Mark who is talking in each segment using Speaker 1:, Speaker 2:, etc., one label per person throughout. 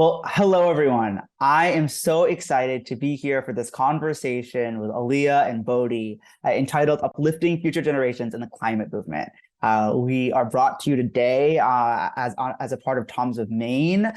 Speaker 1: Well, hello, everyone. I am so excited to be here for this conversation with Aliyah and Bodhi entitled Uplifting Future Generations in the Climate Movement. We are brought to you today as a part of Toms of Maine,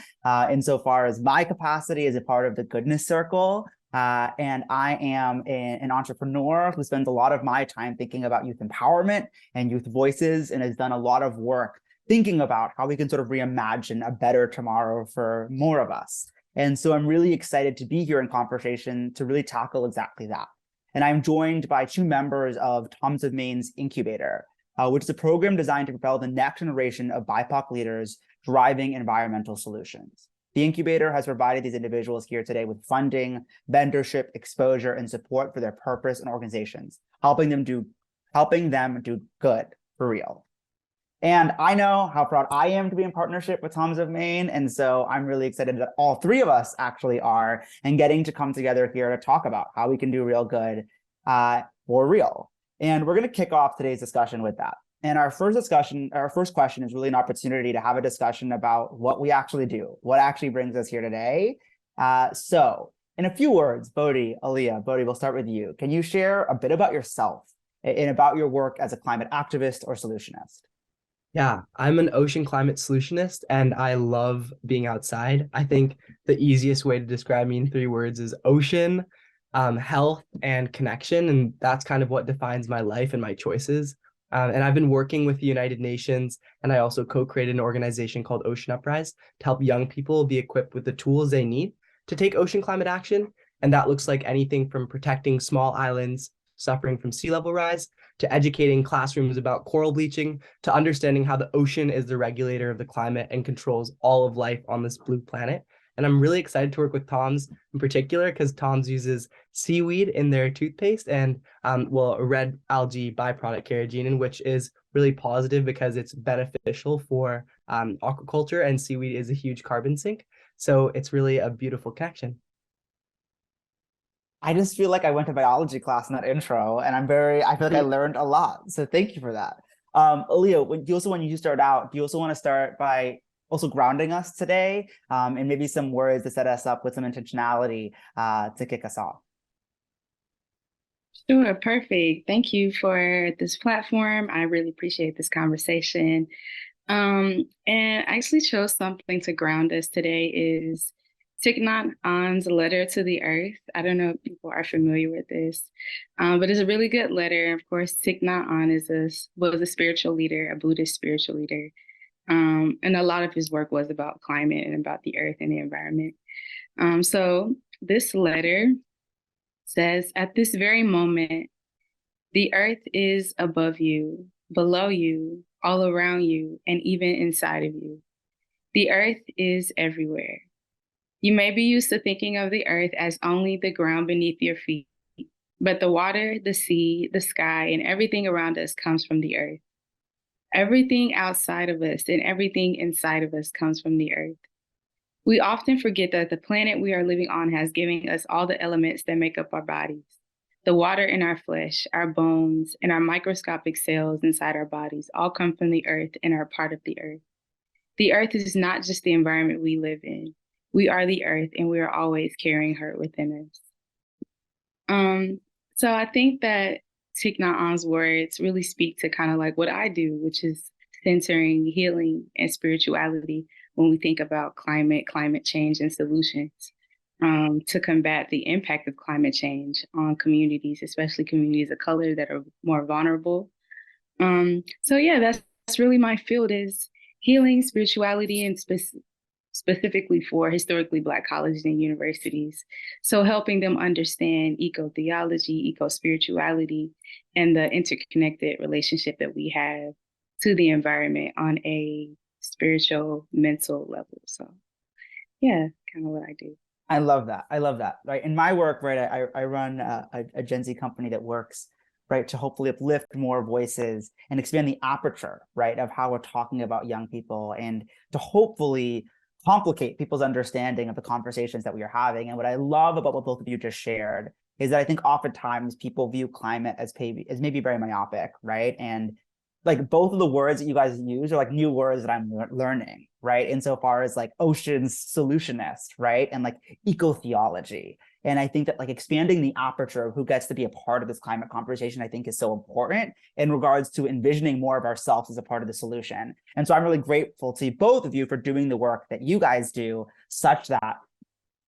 Speaker 1: insofar as my capacity as a part of the Goodness Circle. And I am an entrepreneur who spends a lot of my time thinking about youth empowerment and youth voices and has done a lot of work thinking about how we can sort of reimagine a better tomorrow for more of us. And so I'm really excited to be here in conversation to really tackle exactly that. And I'm joined by two members of Toms of Maine's Incubator, which is a program designed to propel the next generation of BIPOC leaders driving environmental solutions. The Incubator has provided these individuals here today with funding, mentorship, exposure, and support for their purpose and organizations, helping them do good for real. And I know how proud I am to be in partnership with Toms of Maine. And so I'm really excited that all three of us actually are and getting to come together here to talk about how we can do real good for real. And we're going to kick off today's discussion with that. And our first question is really an opportunity to have a discussion about what we actually do, what actually brings us here today. So in a few words, Aliyah, Bodhi, we'll start with you. Can you share a bit about yourself and about your work as a climate activist or solutionist?
Speaker 2: Yeah, I'm an ocean climate solutionist and I love being outside. I think the easiest way to describe me in 3 words is ocean, health, and connection. And that's kind of what defines my life and my choices. And I've been working with the United Nations, and I also co-created an organization called Ocean Uprise to help young people be equipped with the tools they need to take ocean climate action. And that looks like anything from protecting small islands suffering from sea level rise, to educating classrooms about coral bleaching, to understanding how the ocean is the regulator of the climate and controls all of life on this blue planet. And I'm really excited to work with Tom's in particular because Tom's uses seaweed in their toothpaste and a red algae byproduct carrageenan, which is really positive because it's beneficial for aquaculture, and seaweed is a huge carbon sink. So it's really a beautiful connection.
Speaker 1: I just feel like I went to biology class in that intro, and I feel like I learned a lot. So thank you for that. Aliyah, when you start out, do you also want to start by also grounding us today, and maybe some words to set us up with some intentionality to kick us off?
Speaker 3: Sure, perfect. Thank you for this platform. I really appreciate this conversation. And I actually chose something to ground us today is Thich Nhat Hanh's letter to the earth. I don't know if people are familiar with this, but it's a really good letter. Of course, Thich Nhat Hanh was a spiritual leader, a Buddhist spiritual leader. And a lot of his work was about climate and about the earth and the environment. So this letter says, at this very moment, the earth is above you, below you, all around you, and even inside of you. The earth is everywhere. You may be used to thinking of the earth as only the ground beneath your feet, but the water, the sea, the sky, and everything around us comes from the earth. Everything outside of us and everything inside of us comes from the earth. We often forget that the planet we are living on has given us all the elements that make up our bodies. The water in our flesh, our bones, and our microscopic cells inside our bodies all come from the earth and are part of the earth. The earth is not just the environment we live in. We are the earth, and we are always carrying her within us. So I think that Thich Nhat Hanh's words really speak to kind of like what I do, which is centering healing and spirituality when we think about climate change, and solutions to combat the impact of climate change on communities, especially communities of color that are more vulnerable. So yeah, that's really my field, is healing, spirituality, and specifically for historically Black colleges and universities. So helping them understand eco-theology, eco-spirituality, and the interconnected relationship that we have to the environment on a spiritual, mental level. So yeah, kind of what I do.
Speaker 1: I love that. Right. In my work, right, I run a Gen Z company that works, right, to hopefully uplift more voices and expand the aperture, right, of how we're talking about young people, and to hopefully complicate people's understanding of the conversations that we are having. And what I love about what both of you just shared is that I think oftentimes people view climate as maybe very myopic, right? And like both of the words that you guys use are like new words that I'm learning, right? Insofar as like oceans solutionist, right? And like eco-theology. And I think that like expanding the aperture of who gets to be a part of this climate conversation, I think is so important in regards to envisioning more of ourselves as a part of the solution. And so I'm really grateful to both of you for doing the work that you guys do, such that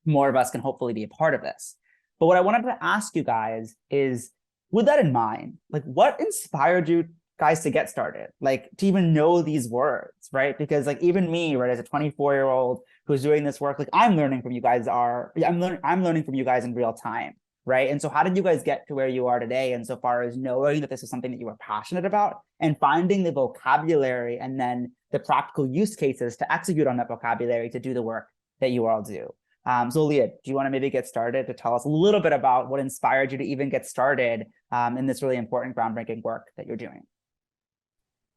Speaker 1: more of us can hopefully be a part of this. But what I wanted to ask you guys is, with that in mind, like what inspired you guys to get started, like to even know these words, right? Because like even me, right, as a 24-year-old who's doing this work, like I'm learning from you guys I'm learning from you guys in real time, right? And so how did you guys get to where you are today, insofar as knowing that this is something that you are passionate about and finding the vocabulary and then the practical use cases to execute on that vocabulary to do the work that you all do? So Aliyah, do you want to maybe get started to tell us a little bit about what inspired you to even get started in this really important groundbreaking work that you're doing?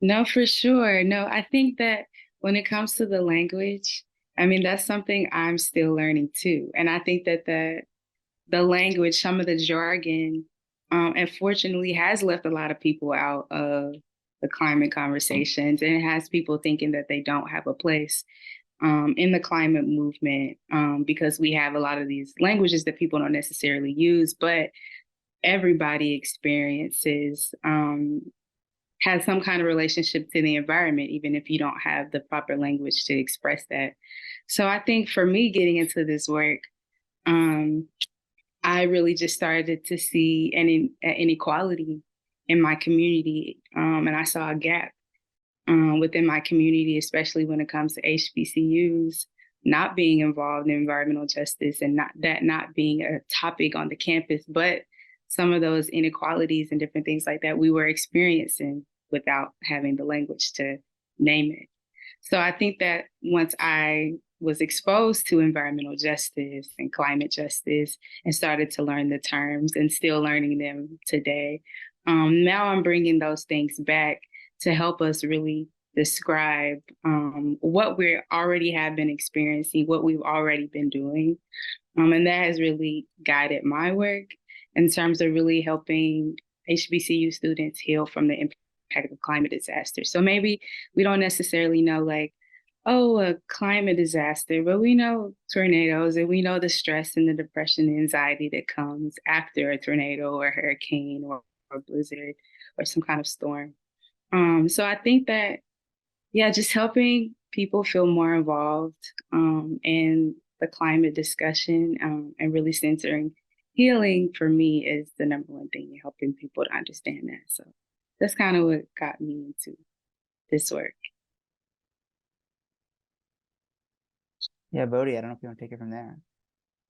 Speaker 3: No, for sure. No, I think that when it comes to the language, I mean, that's something I'm still learning too. And I think that the language, some of the jargon, unfortunately has left a lot of people out of the climate conversations, and it has people thinking that they don't have a place in the climate movement, because we have a lot of these languages that people don't necessarily use, but everybody experiences has some kind of relationship to the environment, even if you don't have the proper language to express that. So I think for me getting into this work, I really just started to see an inequality in my community, and I saw a gap within my community, especially when it comes to HBCUs not being involved in environmental justice, and not being a topic on the campus, but some of those inequalities and different things like that we were experiencing without having the language to name it. So I think that once I was exposed to environmental justice and climate justice and started to learn the terms and still learning them today, now I'm bringing those things back to help us really describe what we already have been experiencing, what we've already been doing. And that has really guided my work in terms of really helping HBCU students heal from the impact of climate disaster. So maybe we don't necessarily know like, oh, a climate disaster, but we know tornadoes, and we know the stress and the depression and anxiety that comes after a tornado or a hurricane or blizzard or some kind of storm. So I think that, yeah, just helping people feel more involved in the climate discussion, and really centering healing for me is the number one thing, helping people to understand that. So that's kind of what got me into this work.
Speaker 1: Yeah, Bodhi, I don't know if you want to take it from there.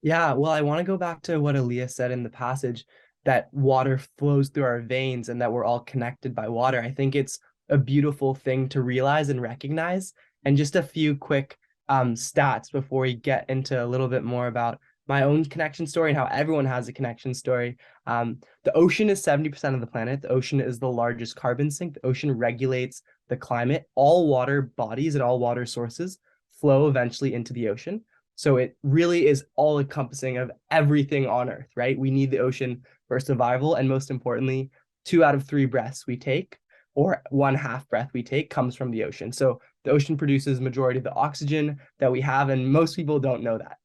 Speaker 2: Yeah, well, I want to go back to what Aliyah said in the passage, that water flows through our veins and that we're all connected by water. I think it's a beautiful thing to realize and recognize. And just a few quick stats before we get into a little bit more about my own connection story and how everyone has a connection story. The ocean is 70% of the planet. The ocean is the largest carbon sink. The ocean regulates the climate. All water bodies and all water sources flow eventually into the ocean. So it really is all encompassing of everything on Earth, right? We need the ocean for survival. And most importantly, 2 out of 3 breaths we take, or 1/2 breath we take, comes from the ocean. So the ocean produces majority of the oxygen that we have, and most people don't know that.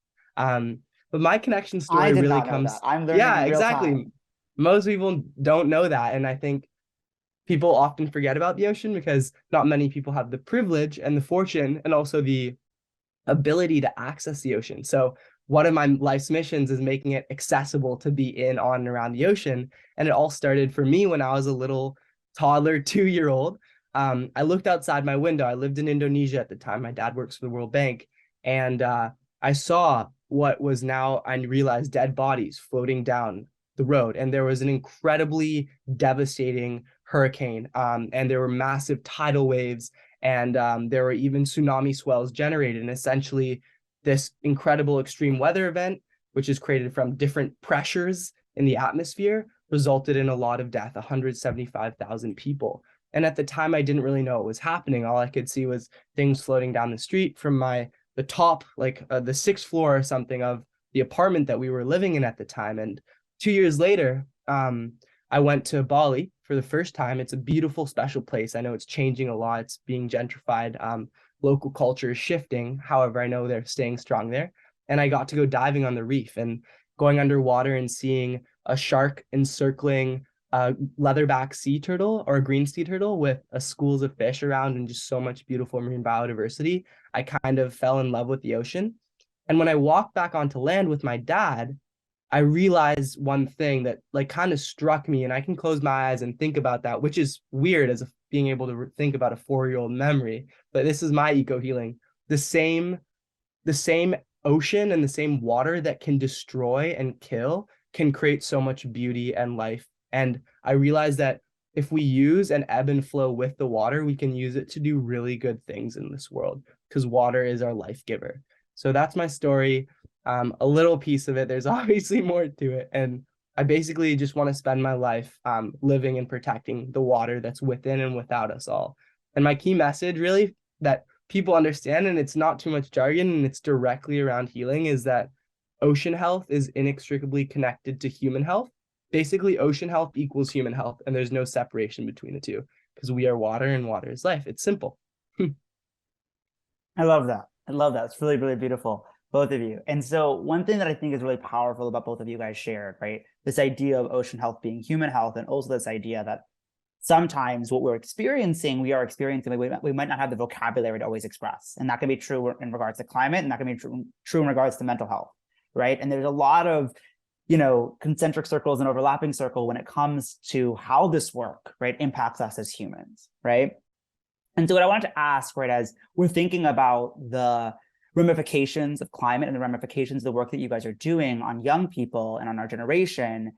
Speaker 2: But my connection story really comes.
Speaker 1: I'm learning in real
Speaker 2: exactly.
Speaker 1: time.
Speaker 2: Most people don't know that, and I think people often forget about the ocean because not many people have the privilege and the fortune and also the ability to access the ocean. So one of my life's missions is making it accessible to be in, on, and around the ocean. And it all started for me when I was a little toddler, 2-year-old. I looked outside my window. I lived in Indonesia at the time. My dad works for the World Bank. And I saw what was now, I realized, dead bodies floating down the road. And there was an incredibly devastating hurricane. And there were massive tidal waves. And there were even tsunami swells generated. And essentially, this incredible extreme weather event, which is created from different pressures in the atmosphere, resulted in a lot of death, 175,000 people. And at the time, I didn't really know what was happening. All I could see was things floating down the street from the top, like the 6th floor or something of the apartment that we were living in at the time. And 2 years later, I went to Bali for the first time. It's a beautiful, special place. I know it's changing a lot. It's being gentrified. Local culture is shifting. However, I know they're staying strong there. And I got to go diving on the reef and going underwater and seeing a shark encircling a leatherback sea turtle or a green sea turtle with schools of fish around and just so much beautiful marine biodiversity. I kind of fell in love with the ocean. And when I walked back onto land with my dad, I realized one thing that like kind of struck me, and I can close my eyes and think about that, which is weird as being able to think about a 4-year-old memory. But this is my eco healing. The same ocean and the same water that can destroy and kill can create so much beauty and life. And I realized that if we use and ebb and flow with the water, we can use it to do really good things in this world because water is our life giver. So that's my story. A little piece of it. There's obviously more to it. And I basically just want to spend my life living and protecting the water that's within and without us all. And my key message really that people understand, and it's not too much jargon and it's directly around healing, is that ocean health is inextricably connected to human health. Basically, ocean health equals human health, and there's no separation between the two because we are water and water is life. It's simple.
Speaker 1: I love that. I love that. It's really, really beautiful, both of you. And so one thing that I think is really powerful about both of you guys shared, right? This idea of ocean health being human health, and also this idea that sometimes what we're experiencing, we are experiencing, we might not have the vocabulary to always express. And that can be true in regards to climate, and that can be true in regards to mental health, right? And there's a lot of, concentric circles and overlapping circle when it comes to how this work, right, impacts us as humans, right? And so what I wanted to ask, right, as we're thinking about the ramifications of climate and the ramifications of the work that you guys are doing on young people and on our generation,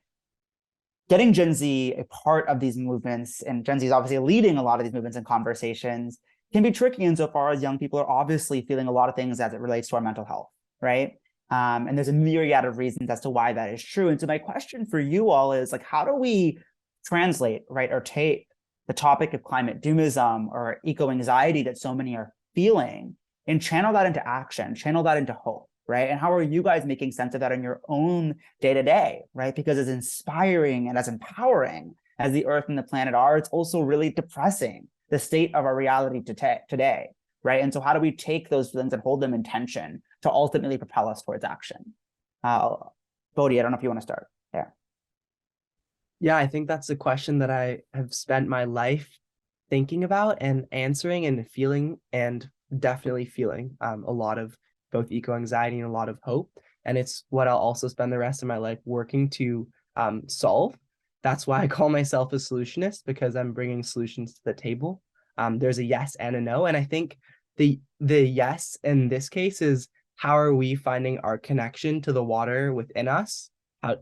Speaker 1: getting Gen Z a part of these movements, and Gen Z is obviously leading a lot of these movements and conversations, can be tricky insofar as young people are obviously feeling a lot of things as it relates to our mental health, right? And there's a myriad of reasons as to why that is true. And so my question for you all is, like, how do we translate, right, or take the topic of climate doomism or eco-anxiety that so many are feeling and channel that into action, channel that into hope, right? And how are you guys making sense of that in your own day-to-day, right? Because as inspiring and as empowering as the Earth and the planet are, it's also really depressing, the state of our reality today, right? And so how do we take those feelings and hold them in tension to ultimately propel us towards action? Bodhi, I don't know if you want to start there.
Speaker 2: Yeah, I think that's a question that I have spent my life thinking about and answering and feeling, and definitely feeling a lot of both eco-anxiety and a lot of hope. And it's what I'll also spend the rest of my life working to solve. That's why I call myself a solutionist, because I'm bringing solutions to the table. There's a yes and a no. And I think the yes in this case is, how are we finding our connection to the water within us,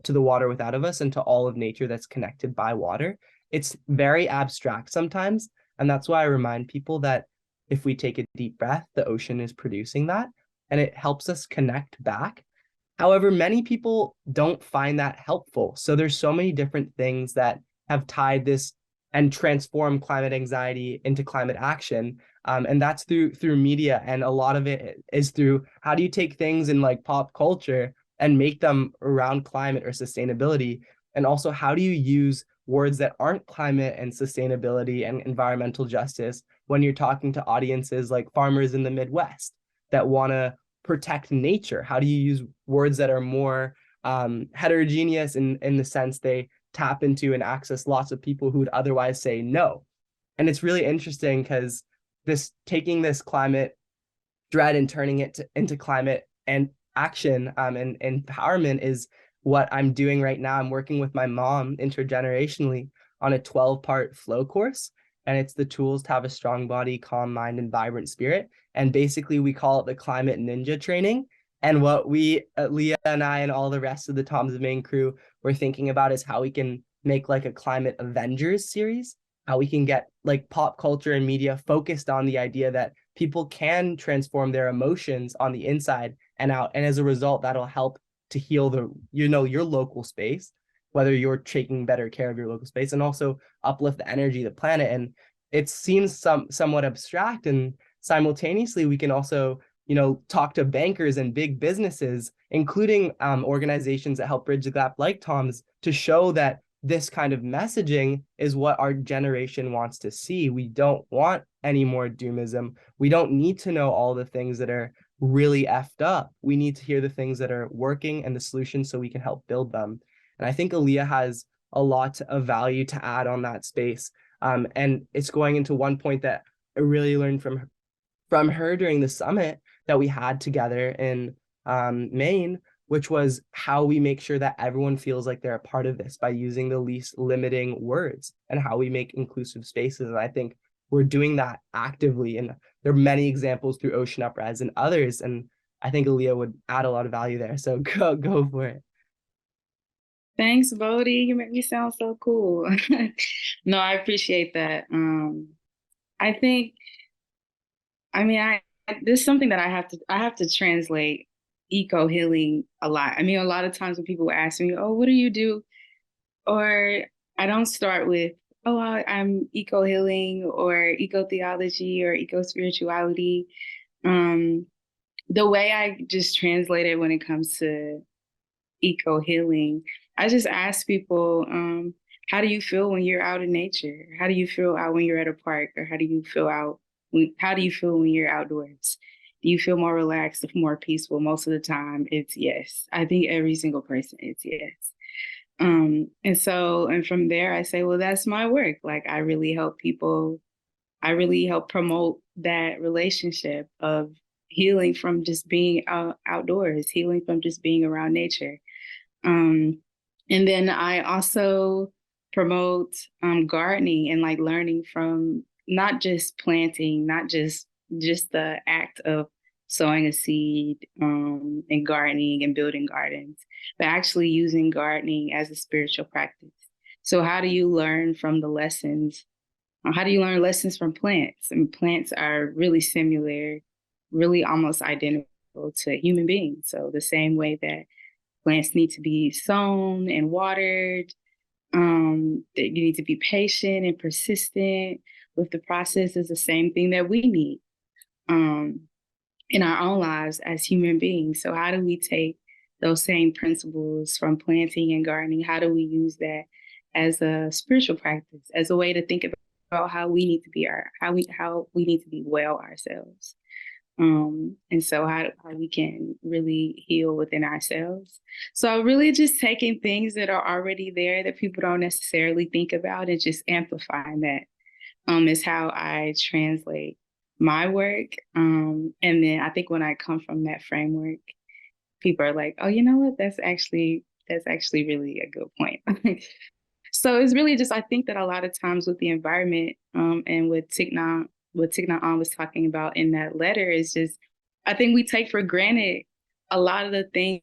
Speaker 2: to the water without of us, and to all of nature that's connected by water? It's very abstract sometimes. And that's why I remind people that if we take a deep breath, the ocean is producing that, and it helps us connect back. However, many people don't find that helpful. So there's so many different things that have tied this and transformed climate anxiety into climate action. And that's through media. And a lot of it is through, how do you take things in like pop culture and make them around climate or sustainability? And also, how do you use words that aren't climate and sustainability and environmental justice when you're talking to audiences like farmers in the Midwest that want to protect nature? How do you use words that are more heterogeneous in the sense they tap into and access lots of people who would otherwise say no? And it's really interesting because taking this climate dread and turning it into climate and action and empowerment is what I'm doing right now. I'm working with my mom intergenerationally on a 12-part flow course, and it's the tools to have a strong body, calm mind, and vibrant spirit. And basically we call it the climate ninja training. And what we, Aliyah and I and all the rest of the Toms of Maine crew, were thinking about is how we can make like a climate Avengers series, how we can get like pop culture and media focused on the idea that people can transform their emotions on the inside and out. And as a result, that'll help to heal your local space, whether you're taking better care of your local space, and also uplift the energy of the planet. And it seems somewhat abstract, and simultaneously we can also talk to bankers and big businesses, including organizations that help bridge the gap like Tom's, to show that this kind of messaging is what our generation wants to see. We don't want any more doomism. We don't need to know all the things that are really effed up. We need to hear the things that are working and the solutions so we can help build them. And I think Aliyah has a lot of value to add on that space. And it's going into one point that I really learned from her during the summit that we had together in Maine, which was how we make sure that everyone feels like they're a part of this by using the least limiting words, and how we make inclusive spaces. And I think we're doing that actively. And there are many examples through Ocean Upres and others. And I think Aliyah would add a lot of value there. So go for it.
Speaker 3: Thanks, Bodhi. You make me sound so cool. No, I appreciate that. I think, this is something that I have to translate eco healing a lot. I mean, a lot of times when people ask me, "Oh, what do you do?" Or I don't start with, "Oh, I'm eco healing or eco theology or eco spirituality." The way I just translate it when it comes to eco healing, I just ask people, how do you feel when you're out in nature? How do you feel out when you're at a park? Or how do you feel how do you feel when you're outdoors? Do you feel more relaxed, more peaceful? Most of the time, it's yes. I think every single person, it's yes. And from there, I say, well, that's my work. Like, I really help people. I really help promote that relationship of healing from just being outdoors, healing from just being around nature. And then I also promote gardening and like learning from not just planting, not just the act of sowing a seed and gardening and building gardens, but actually using gardening as a spiritual practice. So how do you learn from the lessons? How do you learn lessons from plants? And plants are really similar, really almost identical to human beings. So the same way that plants need to be sown and watered, that you need to be patient and persistent with the process, is the same thing that we need in our own lives as human beings. So how do we take those same principles from planting and gardening? How do we use that as a spiritual practice, as a way to think about how we need to be how we need to be well ourselves? And so how we can really heal within ourselves. So really just taking things that are already there that people don't necessarily think about and just amplifying that is how I translate my work. And then I think when I come from that framework, people are like, oh, you know what? That's actually really a good point. So it's really just, I think that a lot of times with the environment and with what Thich Nhat Hanh was talking about in that letter is just, I think we take for granted a lot of the things.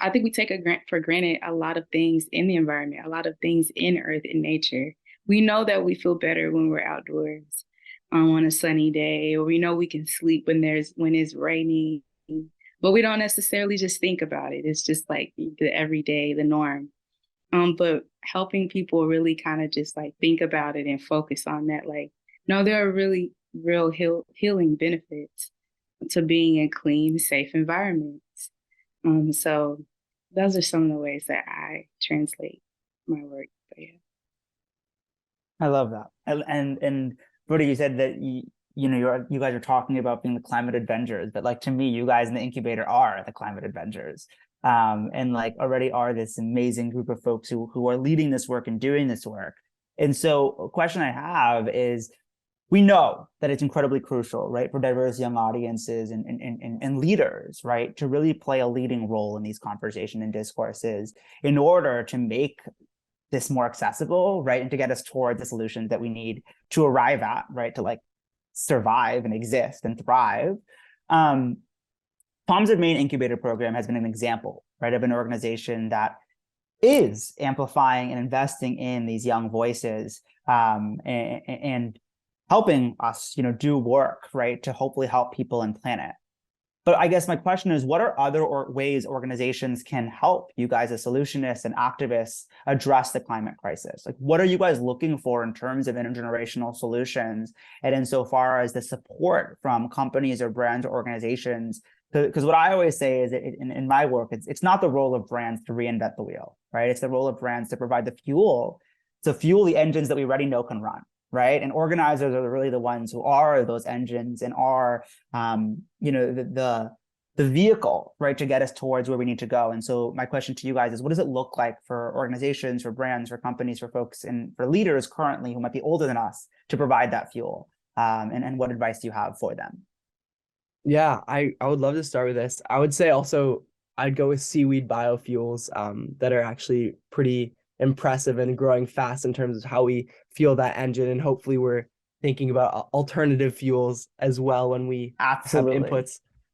Speaker 3: I think we take for granted a lot of things in the environment, a lot of things in earth and nature. We know that we feel better when we're outdoors on a sunny day, or we know we can sleep when it's raining, but we don't necessarily just think about it. It's just like the everyday, the norm. But helping people really kind of just like think about it and focus on that. Like, no, there are really real healing benefits to being in clean, safe environments. So those are some of the ways that I translate my work. But yeah.
Speaker 1: I love that. And Bodhi, you said that you guys are talking about being the climate Avengers, but like to me, you guys in the Incubator are the climate Avengers. And like already are this amazing group of folks who are leading this work and doing this work. And so a question I have is, we know that it's incredibly crucial, right, for diverse young audiences and leaders, right, to really play a leading role in these conversations and discourses in order to make this more accessible, right, and to get us toward the solutions that we need to arrive at, right, to like survive and exist and thrive. Palms of Maine Incubator program has been an example, right, of an organization that is amplifying and investing in these young voices and helping us, do work, right, to hopefully help people and planet. But I guess my question is, what are other ways organizations can help you guys as solutionists and activists address the climate crisis? Like, what are you guys looking for in terms of intergenerational solutions, and insofar as the support from companies or brands or organizations? Because what I always say is that in my work, it's not the role of brands to reinvent the wheel, right? It's the role of brands to provide the fuel, to fuel the engines that we already know can run, right? And organizers are really the ones who are those engines and are, the vehicle, right, to get us towards where we need to go. And so my question to you guys is, what does it look like for organizations, for brands, for companies, for folks, and for leaders currently who might be older than us to provide that fuel? And what advice do you have for them?
Speaker 2: Yeah, I would love to start with this. I would say also I'd go with seaweed biofuels that are actually pretty impressive and growing fast in terms of how we fuel that engine. And hopefully we're thinking about alternative fuels as well when we
Speaker 1: Absolutely.
Speaker 2: have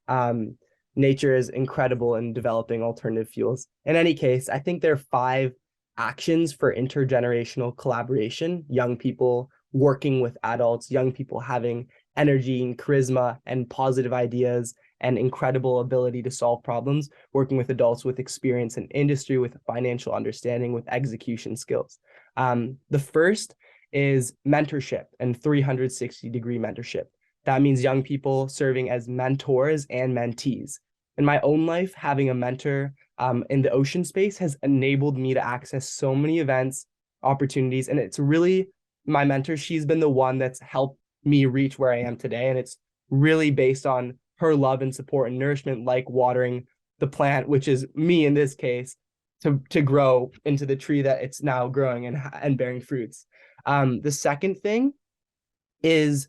Speaker 2: inputs. Nature is incredible in developing alternative fuels. In any case, I think there are 5 actions for intergenerational collaboration: young people working with adults, young people having energy and charisma and positive ideas and incredible ability to solve problems, working with adults with experience in industry, with financial understanding, with execution skills. The first is mentorship and 360-degree mentorship. That means young people serving as mentors and mentees. In my own life, having a mentor in the ocean space has enabled me to access so many events, opportunities, and it's really my mentor. She's been the one that's helped me reach where I am today. And it's really based on her love and support and nourishment, like watering the plant, which is me in this case, to grow into the tree that it's now growing and bearing fruits. The second thing is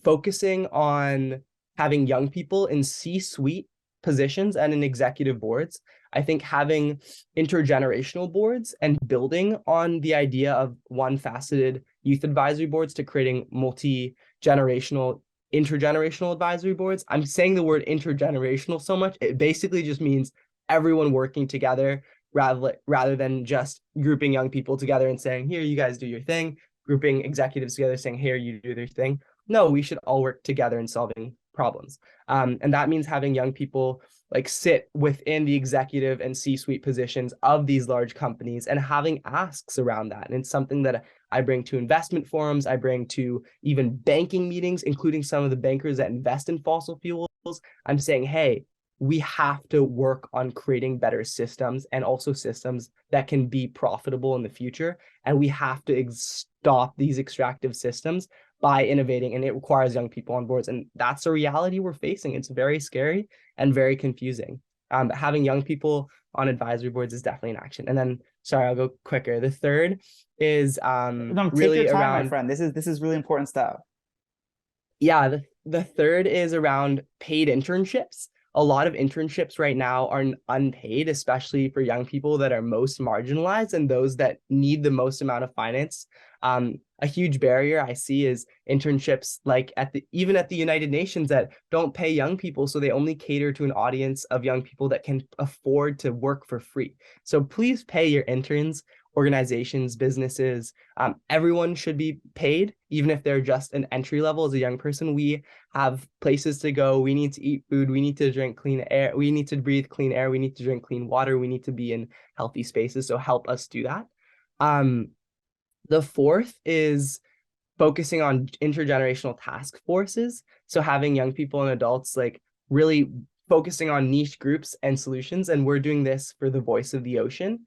Speaker 2: focusing on having young people in C-suite positions and in executive boards. I think having intergenerational boards and building on the idea of one-faceted youth advisory boards to creating multi-generational, intergenerational advisory boards. I'm saying the word intergenerational so much, it basically just means everyone working together rather than just grouping young people together and saying, here, you guys do your thing, grouping executives together saying, here, you do their thing. No, we should all work together in solving problems. And that means having young people like sit within the executive and C-suite positions of these large companies and having asks around that. And it's something that I bring to investment forums. I bring to even banking meetings, including some of the bankers that invest in fossil fuels. I'm saying, hey, we have to work on creating better systems and also systems that can be profitable in the future. And we have to stop these extractive systems by innovating, and it requires young people on boards. And that's a reality we're facing. It's very scary and very confusing. Having young people on advisory boards is definitely an action. And then, sorry, I'll go quicker. The third is
Speaker 1: No,
Speaker 2: really
Speaker 1: take your time,
Speaker 2: around,
Speaker 1: my friend. This is really important stuff.
Speaker 2: Yeah, the third is around paid internships. A lot of internships right now are unpaid, especially for young people that are most marginalized and those that need the most amount of finance. A huge barrier I see is internships like even at the United Nations that don't pay young people, so they only cater to an audience of young people that can afford to work for free. So please pay your interns. Organizations, businesses, everyone should be paid, even if they're just an entry level as a young person. We have places to go. We need to eat food. We need to drink clean air. We need to breathe clean air. We need to drink clean water. We need to be in healthy spaces. So help us do that. The fourth is focusing on intergenerational task forces. So having young people and adults like really focusing on niche groups and solutions. And we're doing this for the Voice of the Ocean,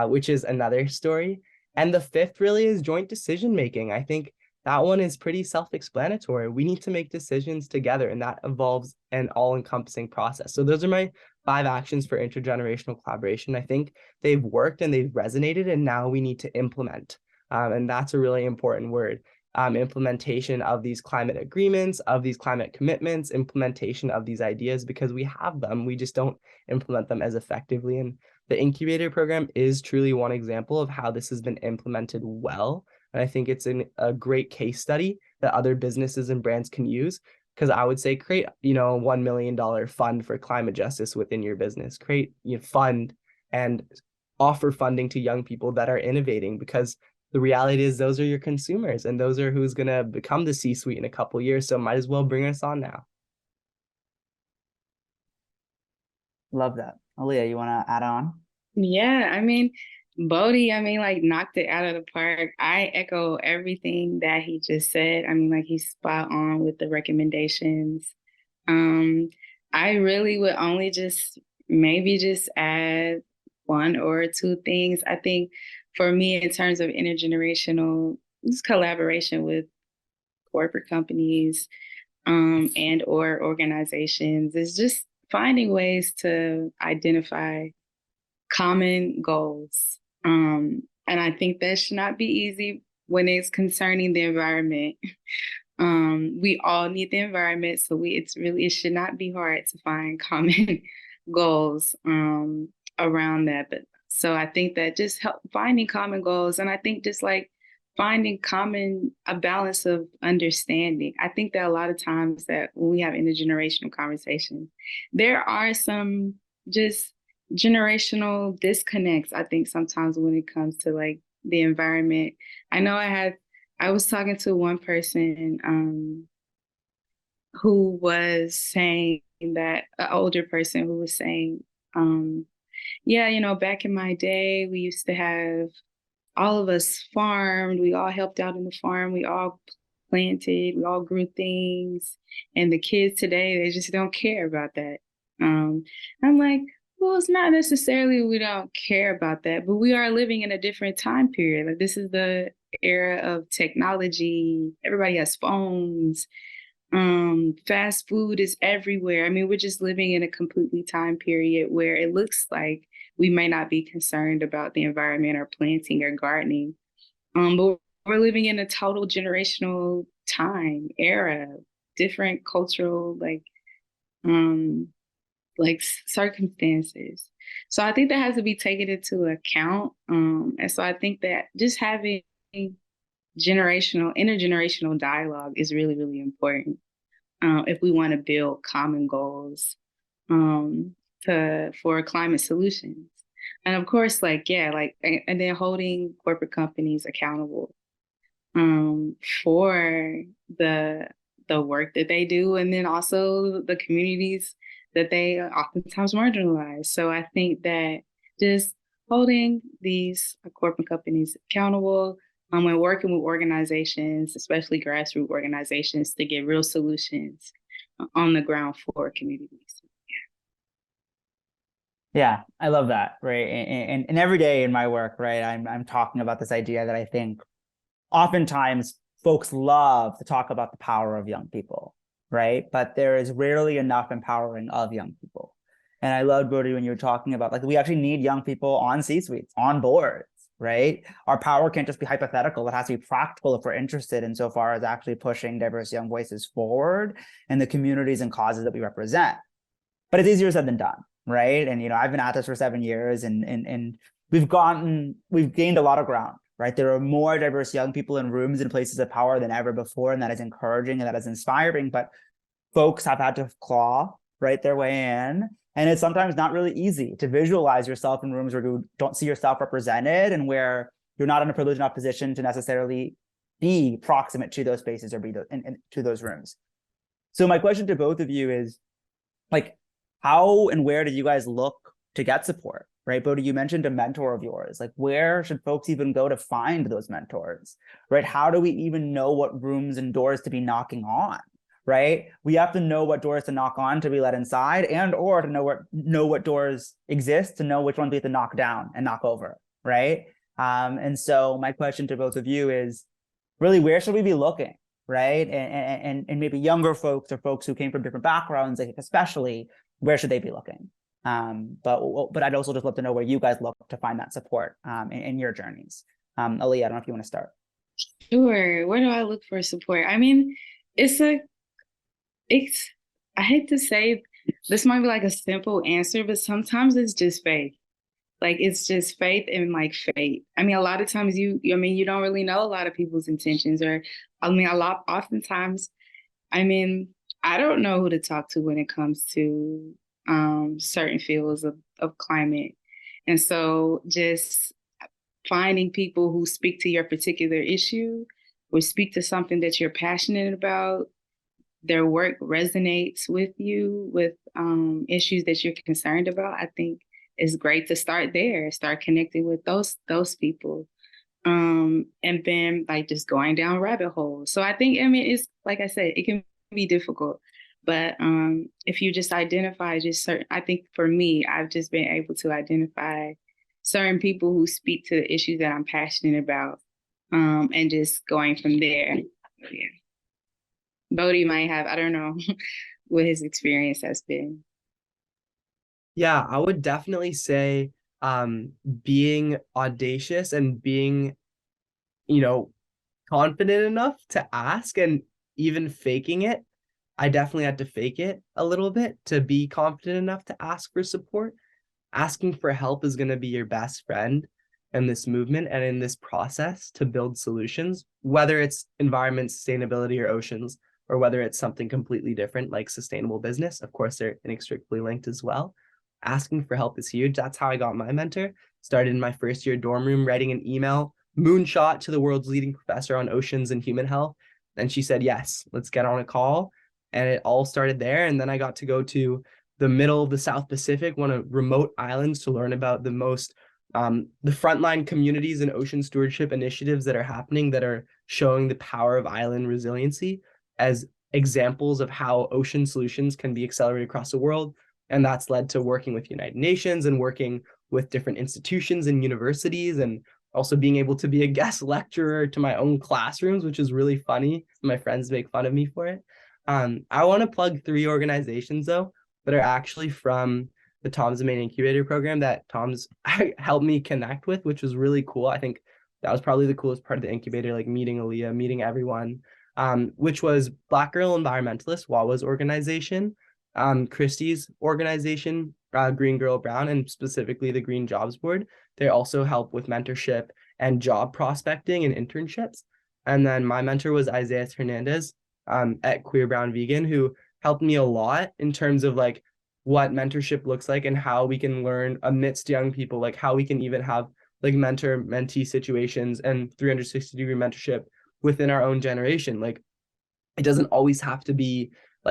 Speaker 2: which is another story. And the fifth really is joint decision making. I think that one is pretty self-explanatory. We need to make decisions together, and that involves an all-encompassing process. So those are my 5 actions for intergenerational collaboration. I think they've worked and they've resonated, and now we need to implement. And that's a really important word. Implementation of these climate agreements, of these climate commitments, implementation of these ideas, because we have them, we just don't implement them as effectively. And the Incubator program is truly one example of how this has been implemented well. And I think it's a great case study that other businesses and brands can use. Because I would say create, a $1 million fund for climate justice within your business. Create fund and offer funding to young people that are innovating, because the reality is those are your consumers and those are who's going to become the C-suite in a couple of years. So might as well bring us on now.
Speaker 1: Love that. Aliyah, you want to add on?
Speaker 3: Yeah, Bodhi, like knocked it out of the park. I echo everything that he just said. He's spot on with the recommendations. I really would only just add one or two things. I think for me, in terms of intergenerational just collaboration with corporate companies and or organizations, is just finding ways to identify common goals. And I think that should not be easy when it's concerning the environment. We all need the environment, so it should not be hard to find common goals around that. But so I think that just finding common goals, and I think just like finding a balance of understanding. I think that a lot of times that when we have intergenerational conversations, there are some just generational disconnects, I think, sometimes when it comes to like the environment. I know I was talking to one person who was saying that, an older person who was saying, yeah, back in my day, we used to have all of us farmed, we all helped out in the farm, we all planted, we all grew things. And the kids today, they just don't care about that. I'm like, well, it's not necessarily we don't care about that, but we are living in a different time period. Like, this is the era of technology. Everybody has phones. Fast food is everywhere. I mean, we're just living in a completely time period where it looks like we may not be concerned about the environment or planting or gardening. But we're living in a total generational time era, different cultural circumstances. So I think that has to be taken into account. And so I think that just having intergenerational dialogue is really, really important if we want to build common goals for climate solutions. And of course, and then holding corporate companies accountable for the work that they do, and then also the communities that they oftentimes marginalize. So I think that just holding these corporate companies accountable and working with organizations, especially grassroots organizations, to get real solutions on the ground for communities.
Speaker 1: Yeah, I love that, right? And every day in my work, right, I'm talking about this idea that I think oftentimes folks love to talk about the power of young people, right? But there is rarely enough empowering of young people. And I loved, Bodhi, when you were talking about, like, we actually need young people on C-suites, on boards, right? Our power can't just be hypothetical. It has to be practical if we're interested insofar as actually pushing diverse young voices forward in the communities and causes that we represent. But it's easier said than done, right? And, I've been at this for 7 years, and we've gained a lot of ground, right? There are more diverse young people in rooms and places of power than ever before, and that is encouraging and that is inspiring. But folks have had to claw, right, their way in. And it's sometimes not really easy to visualize yourself in rooms where you don't see yourself represented and where you're not in a privileged enough position to necessarily be proximate to those spaces or be to those rooms. So my question to both of you is, like, how and where did you guys look to get support, right? Bodhi, you mentioned a mentor of yours. Like, where should folks even go to find those mentors, right? How do we even know what rooms and doors to be knocking on, right? We have to know what doors to knock on to be let inside, and or to know what doors exist, to know which ones we have to knock down and knock over, right? And so my question to both of you is, really, where should we be looking, right? And maybe younger folks or folks who came from different backgrounds, like, especially, where should they be looking? But I'd also just love to know where you guys look to find that support in your journeys. Aliyah, I don't know if you want to start.
Speaker 3: Sure. Where do I look for support? I mean, I hate to say this might be like a simple answer, but sometimes it's just faith. Like, it's just faith and like fate. I mean, a lot of times you don't really know a lot of people's intentions, or oftentimes, I don't know who to talk to when it comes to certain fields of climate. And so just finding people who speak to your particular issue or speak to something that you're passionate about, their work resonates with you, with issues that you're concerned about, I think it's great to start there, start connecting with those people. And then like just going down rabbit holes. So I think, it's like I said, it can be difficult. But if you just identify I think for me, I've just been able to identify certain people who speak to the issues that I'm passionate about, and just going from there. Yeah. Bodhi might have, I don't know what his experience has been.
Speaker 2: Yeah, I would definitely say being audacious and being, you know, confident enough to ask and even faking it. I definitely had to fake it a little bit to be confident enough to ask for support. Asking for help is going to be your best friend in this movement and in this process to build solutions, whether it's environment, sustainability, or oceans, or whether it's something completely different like sustainable business. Of course, they're inextricably linked as well. Asking for help is huge. That's how I got my mentor. Started in my first year dorm room, writing an email, moonshot to the world's leading professor on oceans and human health. And she said, yes, let's get on a call. And it all started there. And then I got to go to the middle of the South Pacific, one of remote islands, to learn about the frontline communities and ocean stewardship initiatives that are happening that are showing the power of island resiliency as examples of how ocean solutions can be accelerated across the world. And that's led to working with United Nations and working with different institutions and universities, and also being able to be a guest lecturer to my own classrooms, which is really funny. My friends make fun of me for it. I want to plug 3 organizations, though, that are actually from the Tom's Maine Incubator program that Tom's helped me connect with, which was really cool. I think that was probably the coolest part of the incubator, like meeting Aliyah, meeting everyone, which was Black Girl Environmentalist, Wawa's organization, Christie's organization, Green Girl Brown, and specifically the Green Jobs Board. They also help with mentorship and job prospecting and internships. And then my mentor was Isaiah Hernandez at Queer Brown Vegan, who helped me a lot in terms of like what mentorship looks like and how we can learn amidst young people, like how we can even have like mentor-mentee situations and 360-degree mentorship within our own generation. Like it doesn't always have to be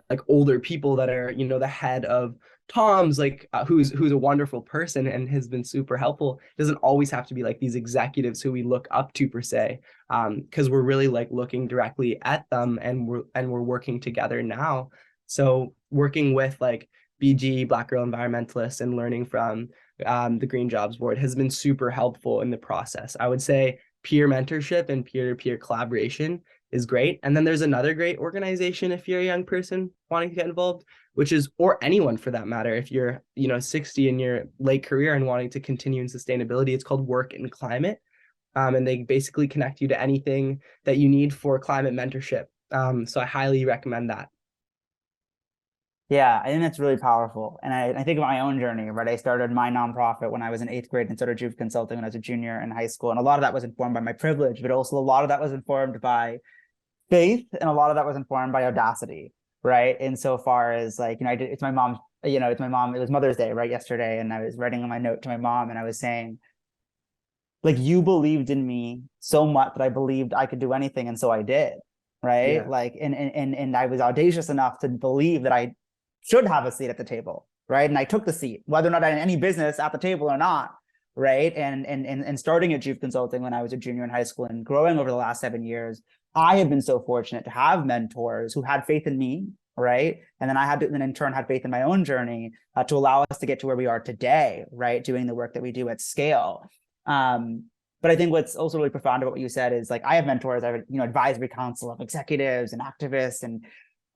Speaker 2: like older people that are, the head of Tom's, like who's a wonderful person and has been super helpful. It doesn't always have to be like these executives who we look up to per se, because we're really like looking directly at them and we're working together now. So working with like BG, Black Girl Environmentalists, and learning from the Green Jobs Board has been super helpful in the process. I would say peer mentorship and peer-to-peer collaboration is great. And then there's another great organization if you're a young person wanting to get involved, which is, or anyone for that matter, if you're 60 in your late career and wanting to continue in sustainability, it's called Work and Climate. And they basically connect you to anything that you need for climate mentorship. So I highly recommend that.
Speaker 1: Yeah, I think that's really powerful. And I think of my own journey, right? I started my nonprofit when I was in 8th grade and started youth consulting when I was a junior in high school. And a lot of that was informed by my privilege, but also a lot of that was informed by faith, and a lot of that was informed by audacity, right? Insofar as like, it's my mom, it was Mother's Day, right, yesterday. And I was writing my note to my mom and I was saying, like, you believed in me so much that I believed I could do anything. And so I did, right?
Speaker 2: Yeah.
Speaker 1: Like, and I was audacious enough to believe that I should have a seat at the table, right? And I took the seat, whether or not I had any business at the table or not, right? And starting at youth consulting when I was a junior in high school and growing over the last 7 years, I have been so fortunate to have mentors who had faith in me, right? And then I had to, then in turn had faith in my own journey to allow us to get to where we are today, right? Doing the work that we do at scale. But I think what's also really profound about what you said is like, I have mentors, I have, advisory council of executives and activists and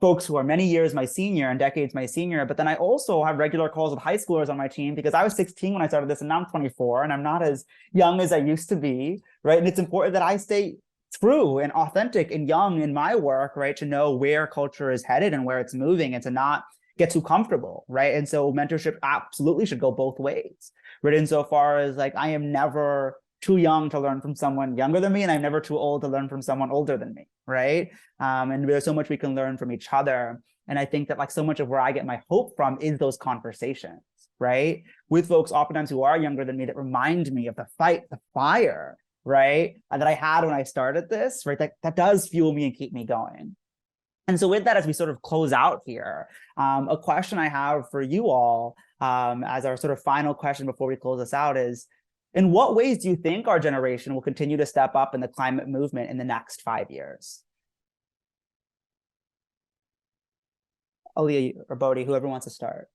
Speaker 1: folks who are many years my senior and decades my senior. But then I also have regular calls with high schoolers on my team because I was 16 when I started this and now I'm 24 and I'm not as young as I used to be, right? And it's important that I stay true and authentic and young in my work, right? To know where culture is headed and where it's moving and to not get too comfortable, right? And so mentorship absolutely should go both ways, right? Insofar as like, I am never too young to learn from someone younger than me, and I'm never too old to learn from someone older than me, right? And there's so much we can learn from each other. And I think that like so much of where I get my hope from is those conversations, right? With folks oftentimes who are younger than me that remind me of the fight, the fire, right? That I had when I started this, right? That does fuel me and keep me going. And so with that, as we sort of close out here, a question I have for you all as our sort of final question before we close this out is, in what ways do you think our generation will continue to step up in the climate movement in the next 5 years? Aliyah or Bodhi, whoever wants to start.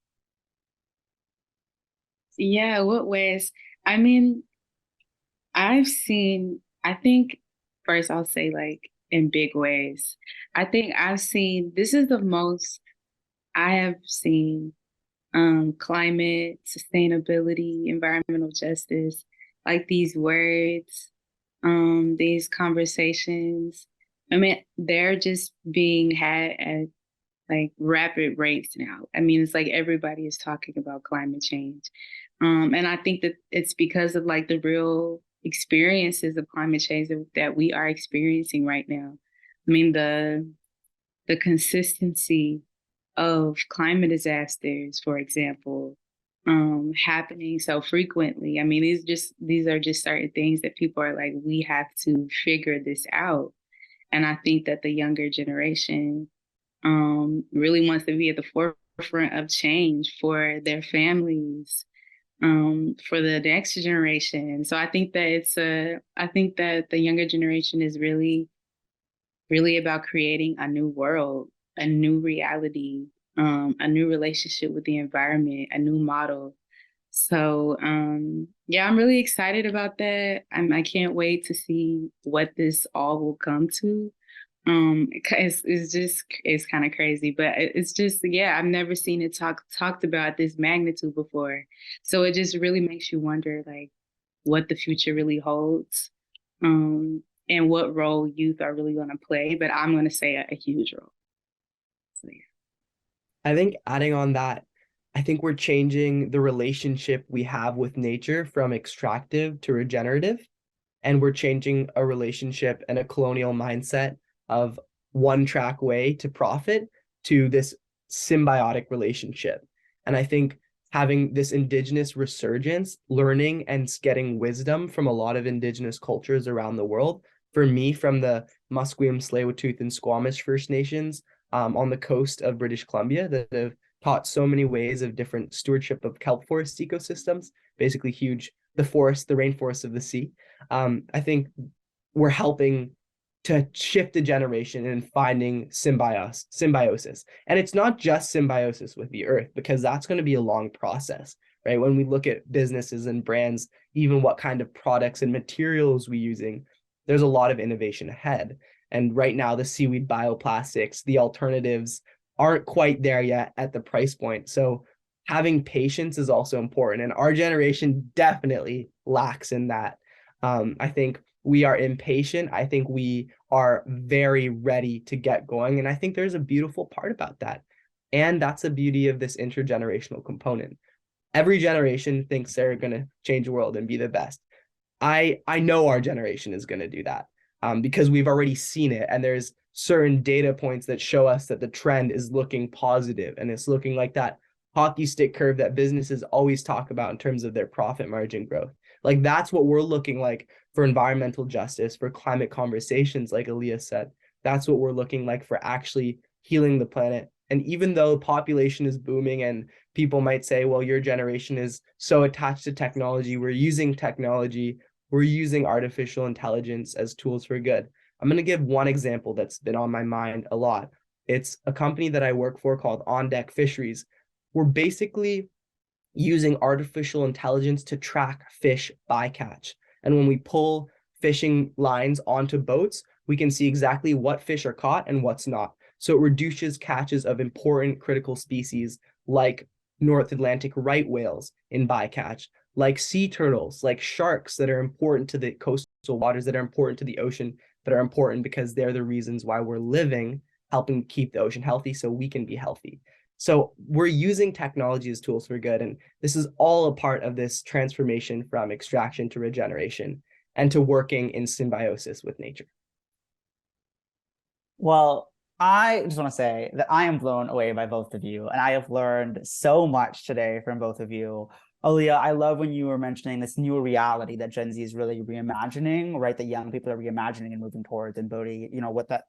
Speaker 3: Yeah, what ways? I mean, I think first I'll say like in big ways. I think this is the most I have seen climate, sustainability, environmental justice, like these words, these conversations. I mean, they're just being had at like rapid rates now. I mean, it's like everybody is talking about climate change. And I think that it's because of like the real experiences of climate change that we are experiencing right now. I mean, the consistency of climate disasters, for example, happening so frequently. I mean, these are just certain things that people are like, we have to figure this out. And I think that the younger generation really wants to be at the forefront of change for their families, for the next generation. So I think that the younger generation is really about creating a new world, a new reality, a new relationship with the environment, a new model. So yeah, I'm really excited about that. I can't wait to see what this all will come to. It's kind of crazy, but it's just yeah, I've never seen it talked about at this magnitude before. So it just really makes you wonder like what the future really holds, and what role youth are really going to play. But I'm going to say a huge role. So yeah.
Speaker 2: I think adding on that, I think we're changing the relationship we have with nature from extractive to regenerative. And we're changing a relationship and a colonial mindset of one track way to profit to this symbiotic relationship. And I think having this indigenous resurgence, learning and getting wisdom from a lot of indigenous cultures around the world, for me, from the Musqueam, Tsleil-Waututh, and Squamish First Nations on the coast of British Columbia that have taught so many ways of different stewardship of kelp forest ecosystems, basically huge, the forest, the rainforest of the sea. I think we're helping to shift a generation and finding symbiosis. And it's not just symbiosis with the earth, because that's going to be a long process, right? When we look at businesses and brands, even what kind of products and materials we're using, there's a lot of innovation ahead. And right now, the seaweed bioplastics, the alternatives aren't quite there yet at the price point. So having patience is also important. And our generation definitely lacks in that. I think we are impatient. I think we are very ready to get going. And I think there's a beautiful part about that. And that's the beauty of this intergenerational component. Every generation thinks they're going to change the world and be the best. I know our generation is going to do that because we've already seen it. And there's certain data points that show us that the trend is looking positive, and it's looking like that hockey stick curve that businesses always talk about in terms of their profit margin growth. Like that's what we're looking like for environmental justice, for climate conversations, like Aliyah said. That's what we're looking like for actually healing the planet. And even though population is booming and people might say, well, your generation is so attached to technology, we're using technology, we're using artificial intelligence as tools for good. I'm going to give one example that's been on my mind a lot. It's a company that I work for called On Deck Fisheries. We're basically using artificial intelligence to track fish bycatch. And when we pull fishing lines onto boats, we can see exactly what fish are caught and what's not. So it reduces catches of important critical species like North Atlantic right whales in bycatch, like sea turtles, like sharks that are important to the coastal waters, that are important to the ocean, that are important because they're the reasons why we're living, helping keep the ocean healthy so we can be healthy. So we're using technology as tools for good. And this is all a part of this transformation from extraction to regeneration and to working in symbiosis with nature.
Speaker 1: Well, I just want to say that I am blown away by both of you, and I have learned so much today from both of you. Aliyah, I love when you were mentioning this new reality that Gen Z is really reimagining, right? That young people are reimagining and moving towards, and Bodhi, what that,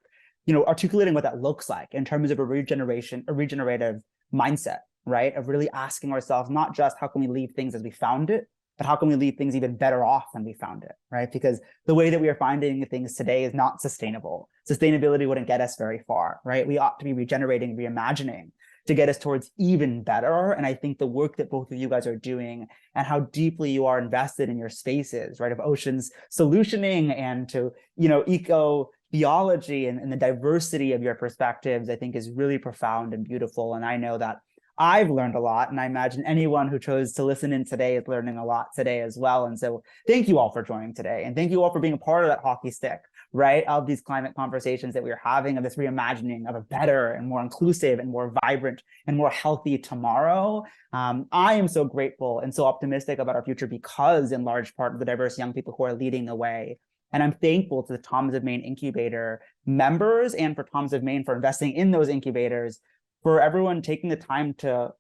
Speaker 1: articulating what that looks like in terms of a regenerative mindset, right? Of really asking ourselves, not just how can we leave things as we found it, but how can we leave things even better off than we found it, right? Because the way that we are finding things today is not sustainable. Sustainability wouldn't get us very far, right? We ought to be regenerating, reimagining. to get us towards even better. And I think the work that both of you guys are doing and how deeply you are invested in your spaces, right, of oceans solutioning and to, eco theology and the diversity of your perspectives, I think is really profound and beautiful. And I know that I've learned a lot, and I imagine anyone who chose to listen in today is learning a lot today as well. And so thank you all for joining today. And thank you all for being a part of that hockey stick, right, of these climate conversations that we're having, of this reimagining of a better and more inclusive and more vibrant and more healthy tomorrow. I am so grateful and so optimistic about our future because in large part of the diverse young people who are leading the way. And I'm thankful to the Toms of Maine Incubator members and for Toms of Maine for investing in those incubators, for everyone taking the time to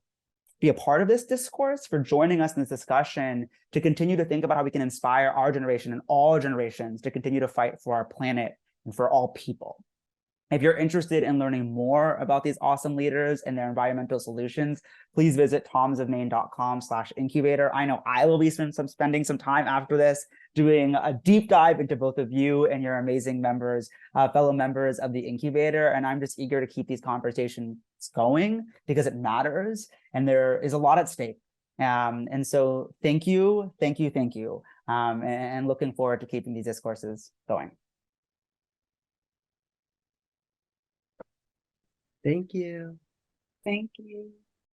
Speaker 1: be a part of this discourse, for joining us in this discussion, to continue to think about how we can inspire our generation and all generations to continue to fight for our planet and for all people. If you're interested in learning more about these awesome leaders and their environmental solutions, please visit tomsofmaine.com/incubator. I know I will be spending some time after this doing a deep dive into both of you and your amazing members, fellow members of the incubator. And I'm just eager to keep these conversations going because it matters and there is a lot at stake. And so thank you. And looking forward to keeping these discourses going.
Speaker 2: Thank you.
Speaker 3: Thank you.